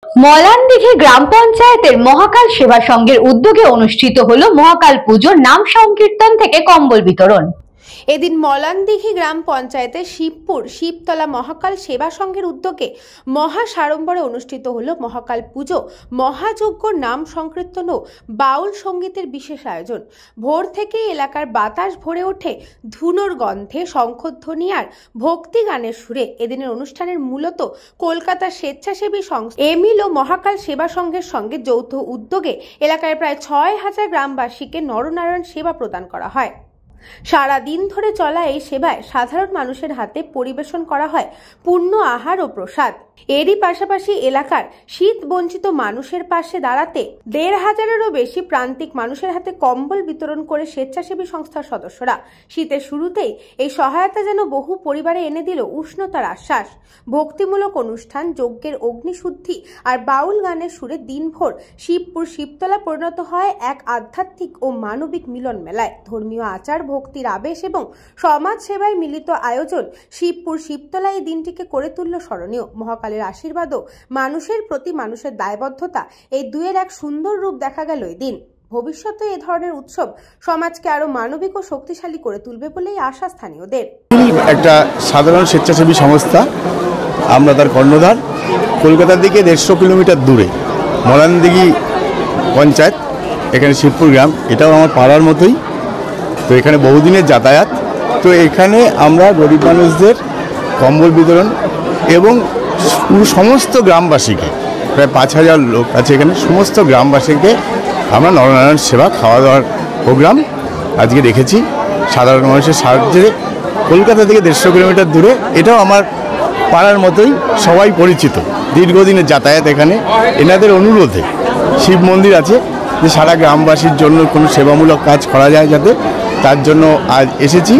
মলানদিঘি গ্রাম পঞ্চায়েতের মহাকাল সেবা সংঘের উদ্যোগে অনুষ্ঠিত হলো মহাকাল পুজোর নাম সংকীর্তন থেকে কম্বল বিতরণ। এদিন মলানদিঘি গ্রাম পঞ্চায়েতের শিবপুর শিবতলা মহাকাল সেবা সংঘের উদ্যোগে মহা সাড়ম্বরে অনুষ্ঠিত হলো মহাকাল পুজো, মহাযজ্ঞ, নাম সংকীর্তন ও বাউল সঙ্গীতের বিশেষ আয়োজন। ভোর থেকেই এলাকার বাতাস ভরে ওঠে ধুনোর গন্ধে, শঙ্খধ্বনি আর ভক্তি গানের সুরে। এদিনের অনুষ্ঠানের মূলত কলকাতার স্বেচ্ছাসেবী সংস্থা এমিল ও মহাকাল সেবা সংঘের সঙ্গে যৌথ উদ্যোগে এলাকার প্রায় ৬,০০০ গ্রামবাসীকে নরনারায়ণ সেবা প্রদান করা হয়। সারা দিন ধরে চলা এই সেবায় সাধারণ মানুষের হাতে পরিবেশন করা হয় পূর্ণ আহার ও প্রসাদ। এরই পাশাপাশি এলাকার শীত বঞ্চিত মানুষের পাশে দাঁড়াতে ১৫০০-এরও বেশি প্রান্তিক মানুষের হাতে কম্বল বিতরণ করে স্বেচ্ছাসেবী সংস্থার সদস্যরা। শীতের শুরুতেই এই সহায়তা যেন বহু পরিবারে এনে দিল উষ্ণতার আশ্বাস। ভক্তিমূলক অনুষ্ঠান, যজ্ঞের অগ্নিশুদ্ধি আর বাউল গানের সুরে দিনভর শিবপুর শিবতলা পরিণত হয় এক আধ্যাত্মিক ও মানবিক মিলন মেলায়। ধর্মীয় আচার, ভক্তির আবেশ এবং সমাজ সেবায় মিলিত আয়োজন শিবপুর শিবতলা এই দিনটিকে করে তুলল স্মরণীয়। মহাকালের আশীর্বাদ ও মানুষের প্রতি মানুষের দায়বদ্ধতা, এই দুয়ের এক সুন্দর রূপ দেখা গেল এই দিন। ভবিষ্যতে এ ধরনের উৎসব সমাজকে আরো মানবিক ও শক্তিশালী করে তুলবে বলেই আশা স্থানীয়দের। একটা সাধারণ স্বেচ্ছাসেবী সংস্থা, আমরা তার কর্ণধার। কলকাতার দিকে ১৫০ কিলোমিটার দূরে মলানদিঘি পঞ্চায়েত, এখানে শিবপুর গ্রাম, এটাও আমার পাড়ার মতোই। তো এখানে বহুদিনের যাতায়াত। তো এখানে আমরা গরিব মানুষদের কম্বল বিতরণ এবং সমস্ত গ্রামবাসীকে, প্রায় ৫,০০০ লোক আছে এখানে, সমস্ত গ্রামবাসীকে আমরা নরনারায়ণ সেবা খাওয়া দাওয়ার প্রোগ্রাম আজকে রেখেছি সাধারণ মানুষের সাহায্যে। কলকাতা থেকে ১৫০ কিলোমিটার দূরে, এটাও আমার পাড়ার মতোই, সবাই পরিচিত, দীর্ঘদিনের যাতায়াত। এখানে এনাদের অনুরোধে শিব মন্দির আছে যে সারা গ্রামবাসীর জন্য কোনো সেবামূলক কাজ করা যায় যাতে, তার জন্য আজ এসেছি।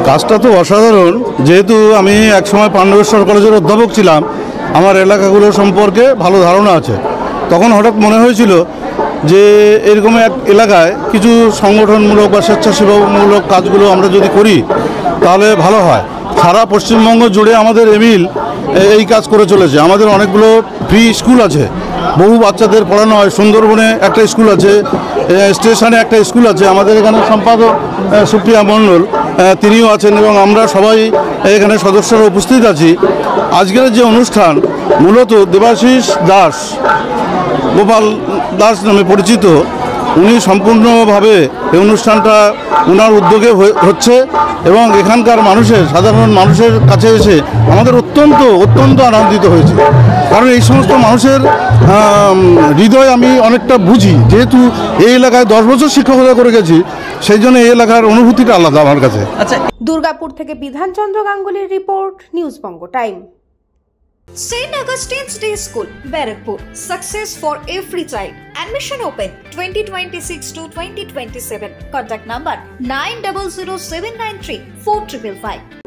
কাজটা তো অসাধারণ। যেহেতু আমি একসময় পাণ্ডবেশ্বর কলেজের অধ্যাপক ছিলাম, আমার এলাকাগুলো সম্পর্কে ভালো ধারণা আছে। তখন হঠাৎ মনে হয়েছিল যে এরকম এক এলাকায় কিছু সংগঠনমূলক বা স্বেচ্ছাসেবামূলক কাজগুলো আমরা যদি করি তাহলে ভালো হয়। সারা পশ্চিমবঙ্গ জুড়ে আমাদের এমিল এই কাজ করে চলেছে। আমাদের অনেকগুলো ফ্রি স্কুল আছে, বহু বাচ্চাদের পড়ানো হয়। সুন্দরবনে একটা স্কুল আছে, স্টেশনে একটা স্কুল আছে। আমাদের এখানে সম্পাদক সুপ্রিয়া মণ্ডল, তিনিও আছেন এবং আমরা সবাই এখানে সদস্যরা উপস্থিত আছি। আজকের যে অনুষ্ঠান মূলত দেবাশিস দাস, গোপাল দাস নামে পরিচিত, উনি সম্পূর্ণভাবে এই অনুষ্ঠানটা ওনার উদ্যোগে হচ্ছে এবং এখানকার মানুষের, সাধারণ মানুষের কাছে এসে আমাদের অত্যন্ত আনন্দিত হয়েছে। কারণ এই সমস্ত মানুষের হৃদয় আমি অনেকটা বুঝি, যেহেতু এই এলাকায় 10 বছর শিক্ষকতা করে গেছি, সেই জন্য এই এলাকার অনুভূতিটা আলাদা আমার কাছে। দুর্গাপুর থেকে Bidhanchandra গাঙ্গুলির report, news Banga time. St. Augustine's Day School, Barakpur. Success for every child. Admission open 2026 to 2027. Contact number 900793 4555.